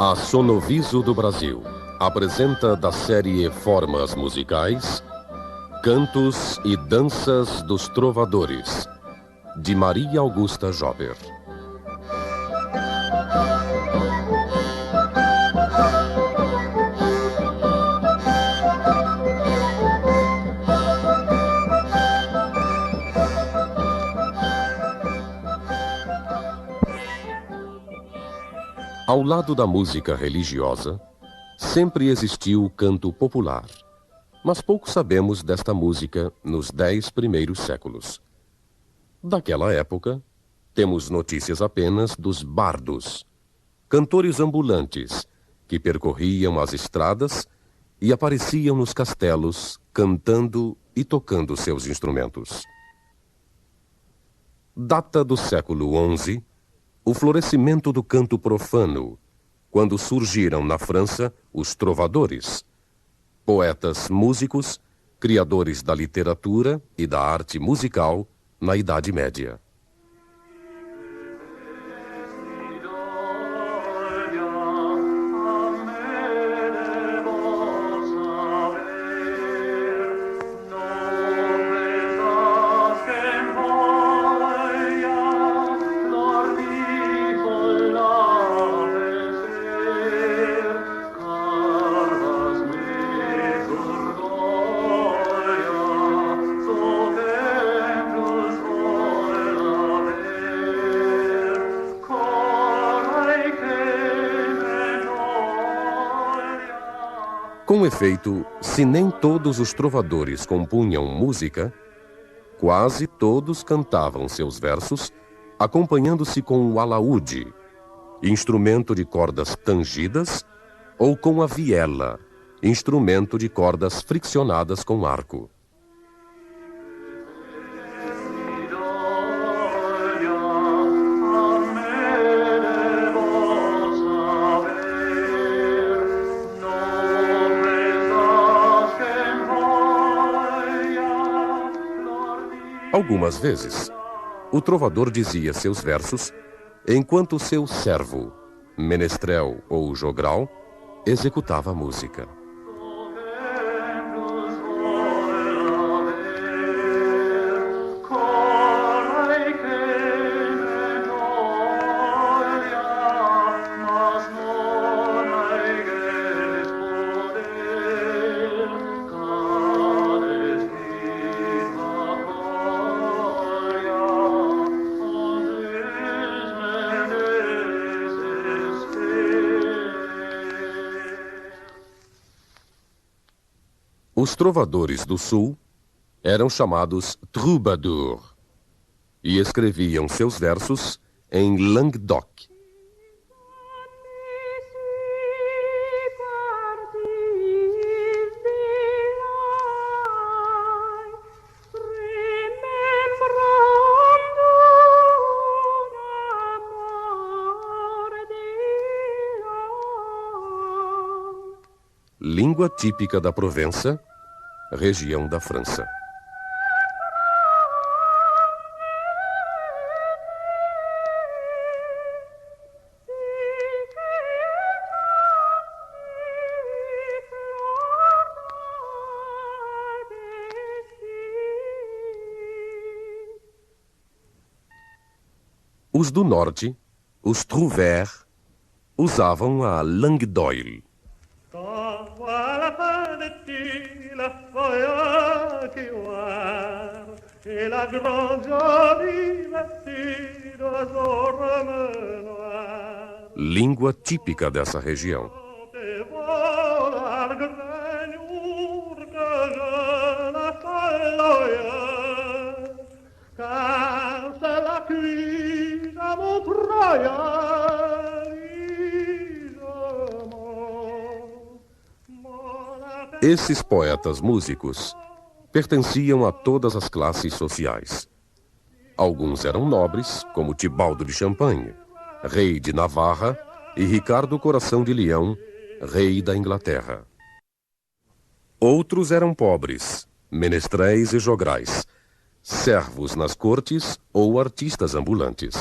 A Sonoviso do Brasil apresenta da série Formas Musicais, Cantos e Danças dos Trovadores, de Maria Augusta Jober. Ao lado da música religiosa, sempre existiu o canto popular, mas pouco sabemos desta música nos 10 primeiros séculos. Daquela época, temos notícias apenas dos bardos, cantores ambulantes que percorriam as estradas e apareciam nos castelos cantando e tocando seus instrumentos. Data do século XI, o florescimento do canto profano, quando surgiram na França os trovadores, poetas músicos, criadores da literatura e da arte musical na Idade Média. Com efeito, se nem todos os trovadores compunham música, quase todos cantavam seus versos acompanhando-se com o alaúde, instrumento de cordas tangidas, ou com a viela, instrumento de cordas friccionadas com arco. Algumas vezes, o trovador dizia seus versos enquanto seu servo, menestrel ou jogral, executava a música. Os trovadores do Sul eram chamados troubadours e escreviam seus versos em Languedoc. Língua típica da Provença, região da França. Os do norte, os trouvères, usavam a langue d'oil. Língua típica dessa região. Esses poetas músicos pertenciam a todas as classes sociais. Alguns eram nobres, como Tibaldo de Champagne, rei de Navarra, e Ricardo Coração de Leão, rei da Inglaterra. Outros eram pobres, menestréis e jograis, servos nas cortes ou artistas ambulantes.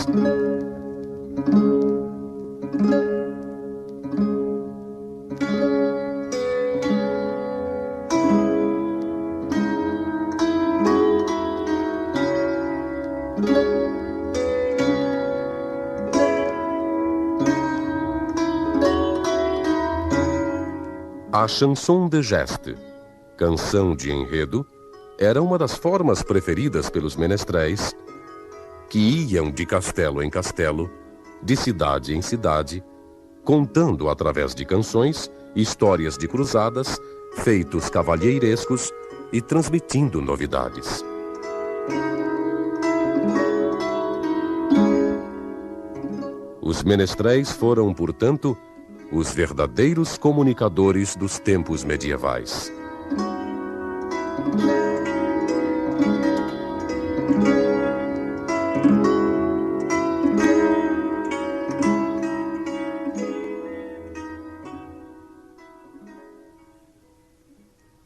A chanson de geste, canção de enredo, era uma das formas preferidas pelos menestréis, que iam de castelo em castelo, de cidade em cidade, contando através de canções histórias de cruzadas, feitos cavalheirescos e transmitindo novidades. Os menestréis foram, portanto, os verdadeiros comunicadores dos tempos medievais.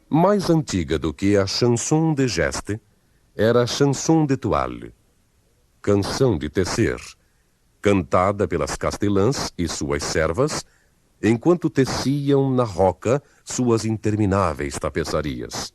Mais antiga do que a chanson de geste era a chanson de toile, canção de tecer, cantada pelas castelãs e suas servas, enquanto teciam na roca suas intermináveis tapeçarias.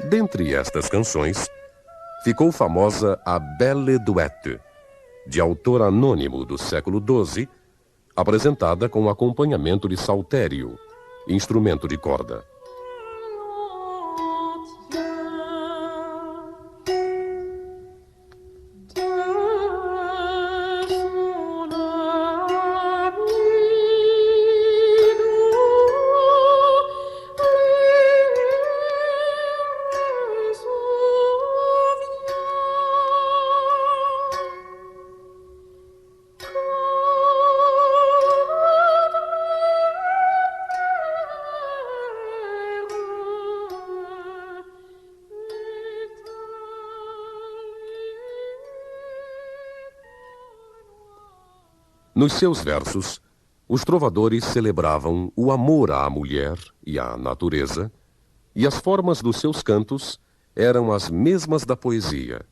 Dentre estas canções, ficou famosa a Belle Duette, de autor anônimo do século XII, apresentada com acompanhamento de saltério, instrumento de corda. Nos seus versos, os trovadores celebravam o amor à mulher e à natureza, e as formas dos seus cantos eram as mesmas da poesia,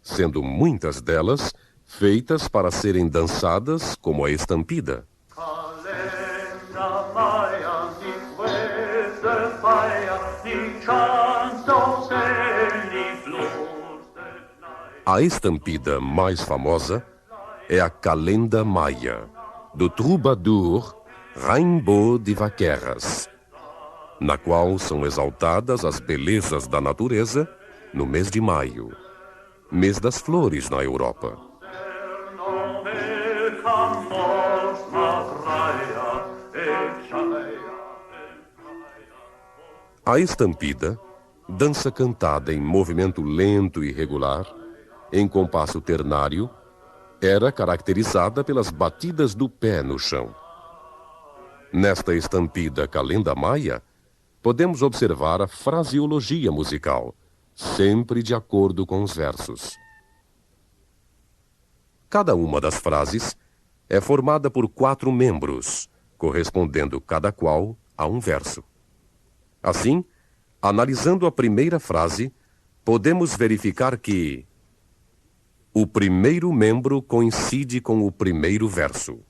sendo muitas delas feitas para serem dançadas como a estampida. A estampida mais famosa é a Calenda Maia, do troubadour Rimbaud de Vaqueras, na qual são exaltadas as belezas da natureza no mês de maio, mês das flores na Europa. A estampida, dança cantada em movimento lento e regular, em compasso ternário, era caracterizada pelas batidas do pé no chão. Nesta estampida Calenda Maia, podemos observar a fraseologia musical, sempre de acordo com os versos. Cada uma das frases é formada por 4 membros, correspondendo cada qual a um verso. Assim, analisando a primeira frase, podemos verificar que o primeiro membro coincide com o primeiro verso.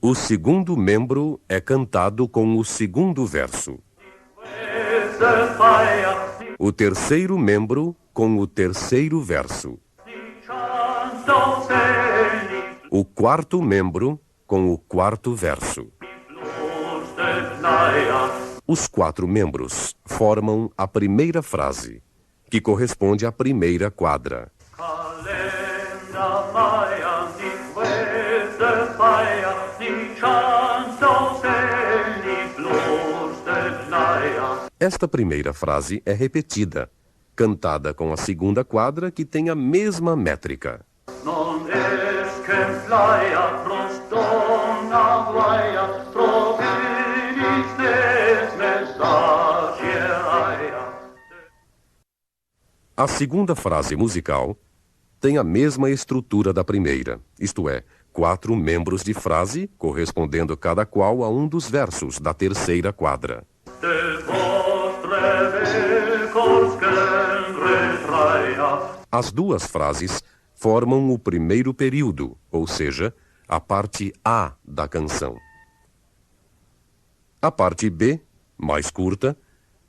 O segundo membro é cantado com o segundo verso. O terceiro membro com o terceiro verso. O quarto membro com o quarto verso. Os 4 membros formam a primeira frase, que corresponde à primeira quadra. Esta primeira frase é repetida, cantada com a segunda quadra, que tem a mesma métrica. A segunda frase musical tem a mesma estrutura da primeira, isto é, 4 membros de frase, correspondendo cada qual a um dos versos da terceira quadra. As duas frases formam o primeiro período, ou seja, a parte A da canção. A parte B, mais curta,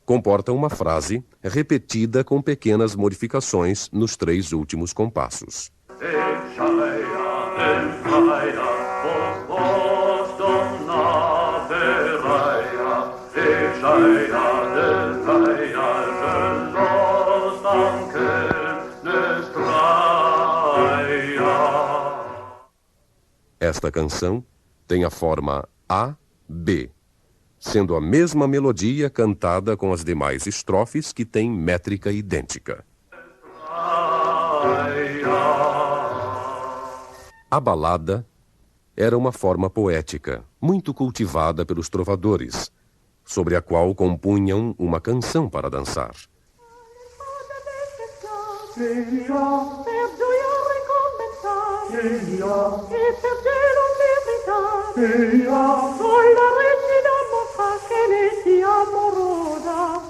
comporta uma frase repetida com pequenas modificações nos 3 últimos compassos. Esta canção tem a forma A-B, sendo a mesma melodia cantada com as demais estrofes que têm métrica idêntica. A balada era uma forma poética, muito cultivada pelos trovadores, sobre a qual compunham uma canção para dançar.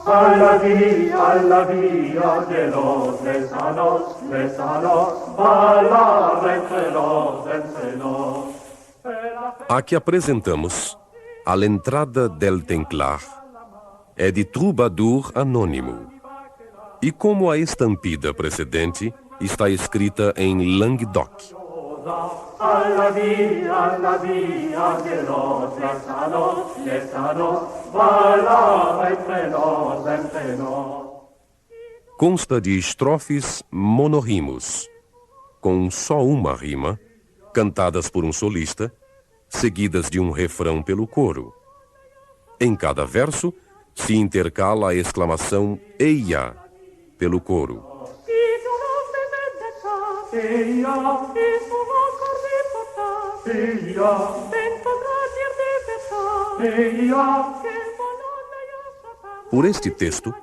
Alla via de los lesanos, bailar entre nos. A que apresentamos, A l'entrada del Templar, é de troubadour anônimo. E como a estampida precedente está escrita em Languedoc. Alla via de los lesanos, bailar entre nos. Consta de estrofes monorrimos, com só uma rima, cantadas por um solista, seguidas de um refrão pelo coro. Em cada verso se intercala a exclamação Eia pelo coro. Por este texto,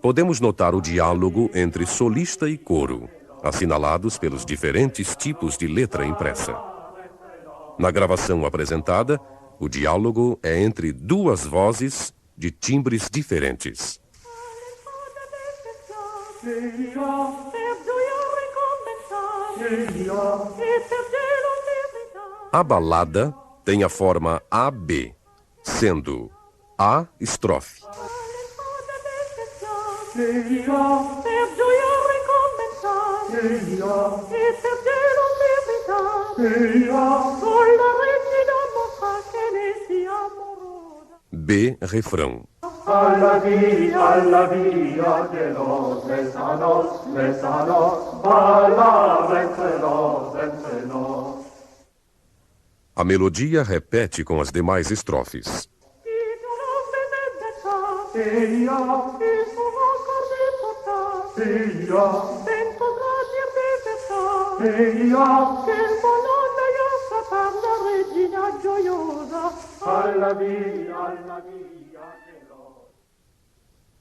podemos notar o diálogo entre solista e coro, assinalados pelos diferentes tipos de letra impressa. Na gravação apresentada, o diálogo é entre 2 vozes de timbres diferentes. A balada tem a forma AB, sendo A estrofe, B refrão. Alla via de los lesanos, bailar entre nos. A melodia repete com as demais estrofes.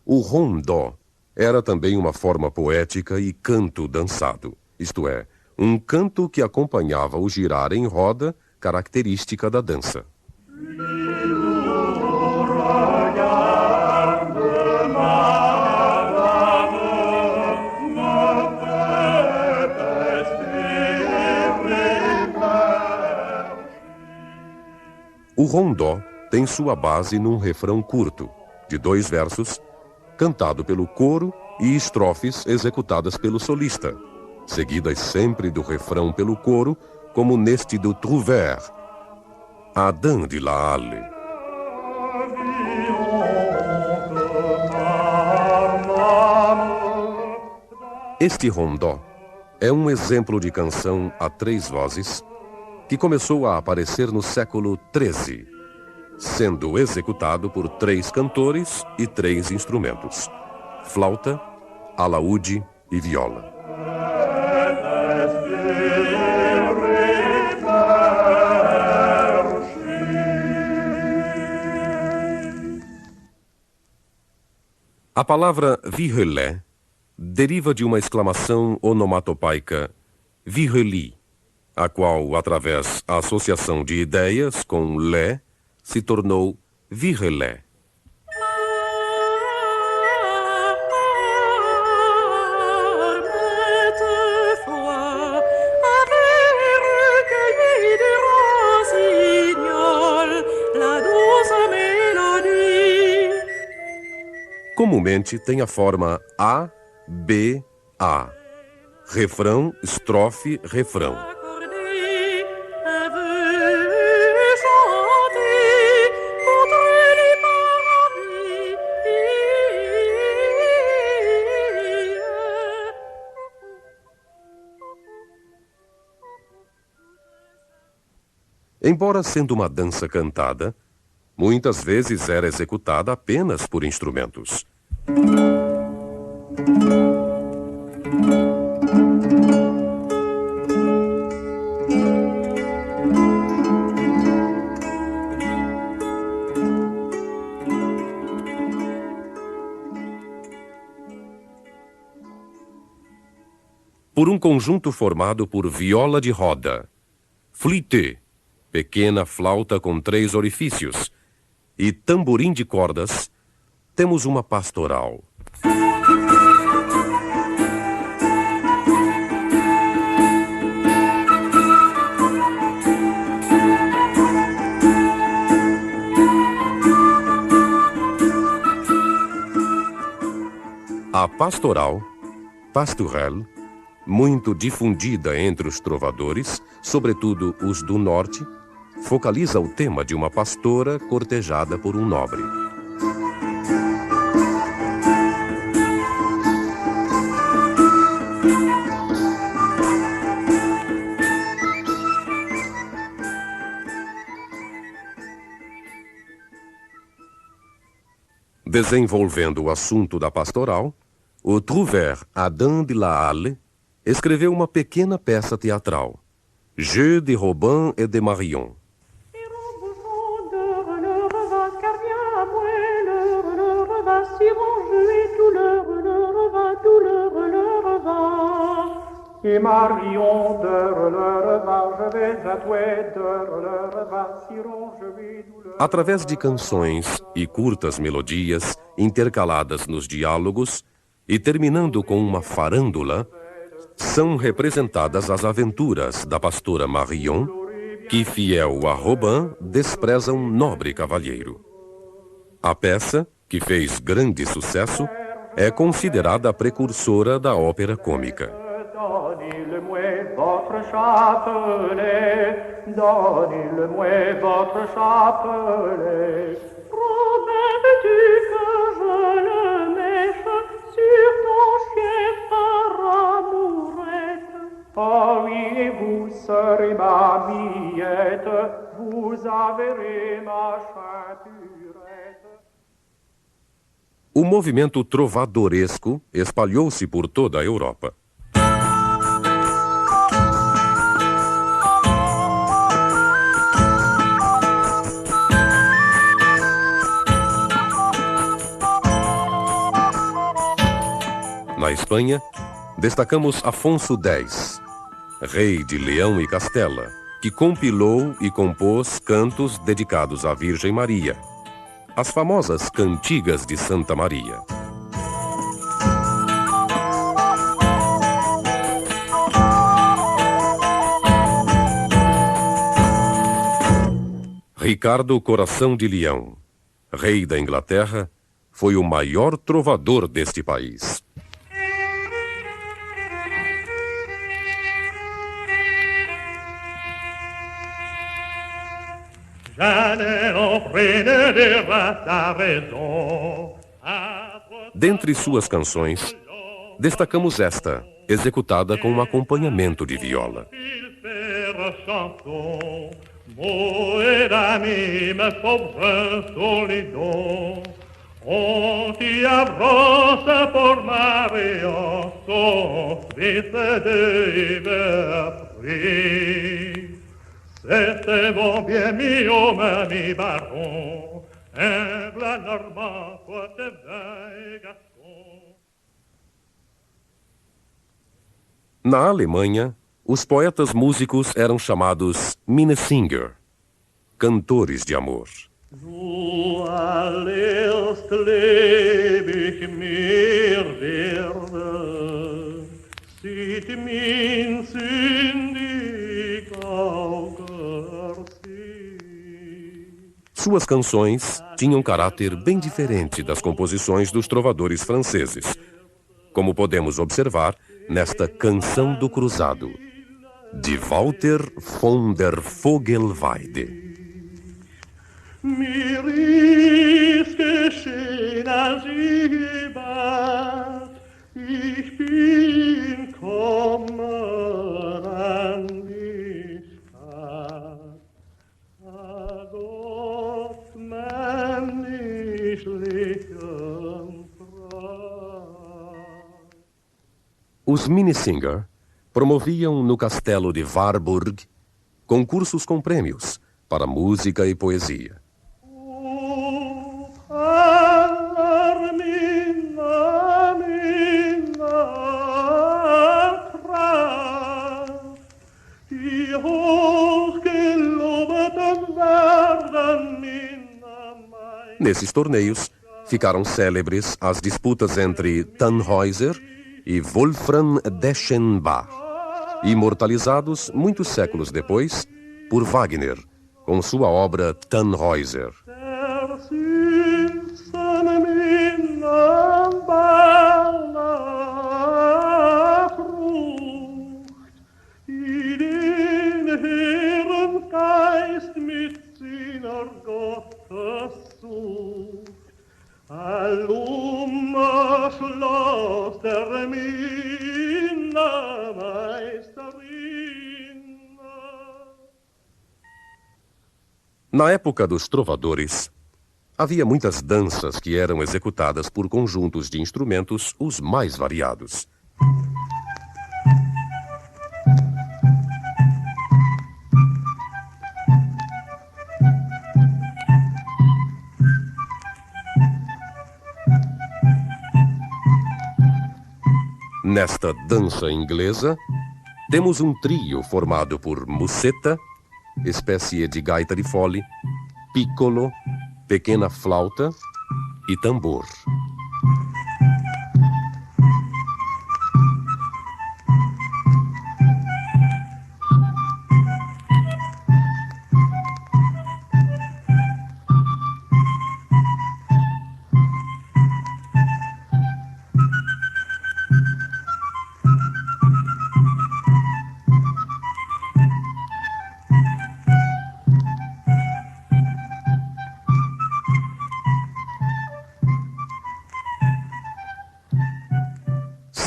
O rondó era também uma forma poética e canto dançado, isto é, um canto que acompanhava o girar em roda, característica da dança. O rondó tem sua base num refrão curto, de 2 versos, cantado pelo coro e estrofes executadas pelo solista, seguidas sempre do refrão pelo coro, como neste do Trouvère, Adam de la Halle. Este rondó é um exemplo de canção a 3 vozes que começou a aparecer no século XIII, sendo executado por 3 cantores e 3 instrumentos: flauta, alaúde e viola. A palavra virelai deriva de uma exclamação onomatopaica vireli, a qual, através da associação de ideias com lé, se tornou virelai. comumente tem a forma A, B, A. Refrão, estrofe, refrão. Embora sendo uma dança cantada, muitas vezes era executada apenas por instrumentos. Por um conjunto formado por viola de roda, flûte, pequena flauta com 3 orifícios, e tamborim de cordas, temos uma pastoral. A pastoral, pastourelle, muito difundida entre os trovadores, sobretudo os do norte, focaliza o tema de uma pastora cortejada por um nobre. Desenvolvendo o assunto da pastoral, o trouvère Adam de la Halle escreveu uma pequena peça teatral, Jeu de Robin et de Marion. Et Marion de le revoir, je vais à toi, de le revoir, Siron, je vais nous le... Através de canções e curtas melodias intercaladas nos diálogos e terminando com uma farândula, são representadas as aventuras da pastora Marion, que, fiel a Robin, despreza um nobre cavalheiro. A peça, que fez grande sucesso, é considerada a precursora da ópera cômica. Donnez-le-moi votre chapelet, donnez-le-moi votre chapelet. Robin, veux-tu que je le mèche sur ton chef par amourette? Oh oui, et vous serez ma miette, vous averez ma ceinturette. O movimento trovadoresco espalhou-se por toda a Europa. Na Espanha, destacamos Afonso X, rei de Leão e Castela, que compilou e compôs cantos dedicados à Virgem Maria, as famosas Cantigas de Santa Maria. Ricardo Coração de Leão, rei da Inglaterra, foi o maior trovador deste país. Dentre suas canções, destacamos esta, executada com um acompanhamento de viola. On t'y avance pour Marion, son fils de Yves. C'était mon bien mis au mi baron, un blanc normand, pote d'un garçon. Na Alemanha, os poetas músicos eram chamados Minnesinger, cantores de amor. Du allererst leb ich mir werde, sieht min sündig Auge sie. Suas canções tinham caráter bem diferente das composições dos trovadores franceses, como podemos observar nesta Canção do Cruzado, de Walter von der Vogelweide. Mir ist geschehen, als ich bat, ich bin kommen an die Stadt. A Gott, männlichen Frau. Os Minnesänger promoviam no castelo de Warburg concursos com prêmios para música e poesia. Nesses torneios, ficaram célebres as disputas entre Tannhäuser e Wolfram Deschenbach, imortalizados muitos séculos depois por Wagner, com sua obra Tannhäuser. Na época dos trovadores, havia muitas danças que eram executadas por conjuntos de instrumentos os mais variados. Nesta dança inglesa, temos um trio formado por musseta, espécie de gaita de fole, piccolo, pequena flauta e tambor.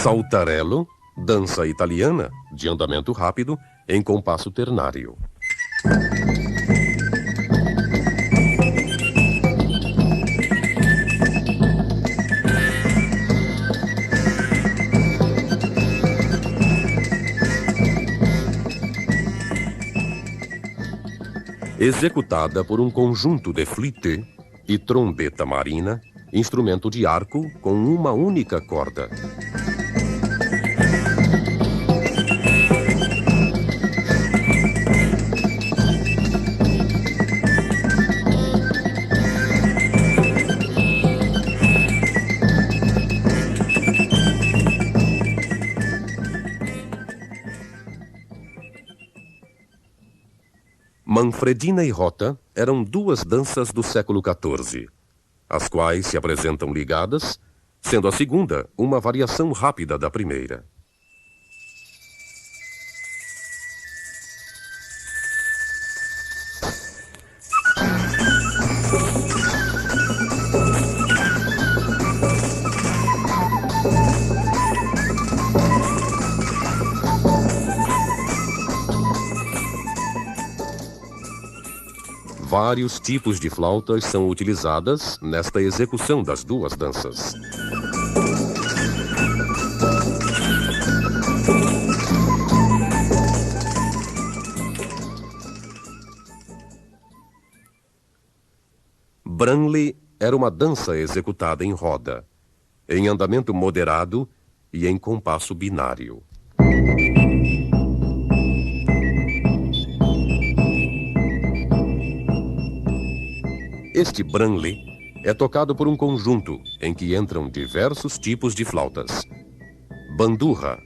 Saltarello, dança italiana, de andamento rápido, em compasso ternário. Executada por um conjunto de flûte e trombeta marina, instrumento de arco com uma única corda. Manfredina e Rota eram duas danças do século XIV, as quais se apresentam ligadas, sendo a segunda uma variação rápida da primeira. Vários tipos de flautas são utilizadas nesta execução das duas danças. Branly era uma dança executada em roda, em andamento moderado e em compasso binário. Este Branly é tocado por um conjunto em que entram diversos tipos de flautas. Bandurra,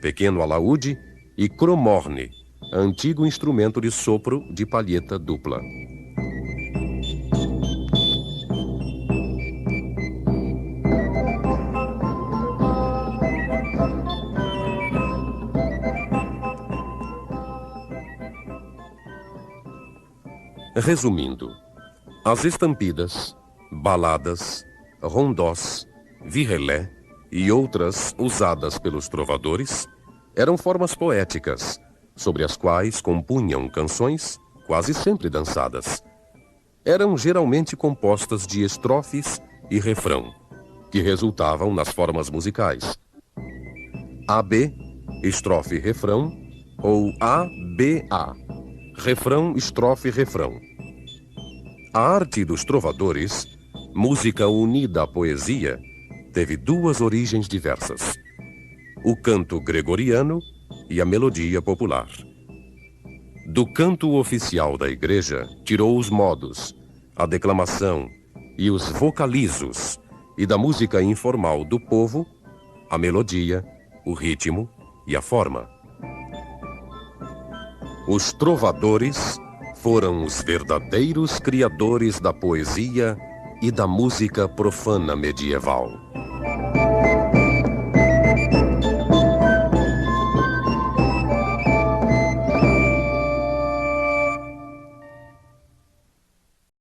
pequeno alaúde, e cromorne, antigo instrumento de sopro de palheta dupla. Resumindo, as estampidas, baladas, rondós, virelé e outras usadas pelos trovadores eram formas poéticas, sobre as quais compunham canções quase sempre dançadas. Eram geralmente compostas de estrofes e refrão, que resultavam nas formas musicais AB, estrofe refrão, ou ABA, refrão, estrofe, refrão. A arte dos trovadores, música unida à poesia, teve duas origens diversas: o canto gregoriano e a melodia popular. Do canto oficial da igreja, tirou os modos, a declamação e os vocalizos, e da música informal do povo, a melodia, o ritmo e a forma. Os trovadores foram os verdadeiros criadores da poesia e da música profana medieval.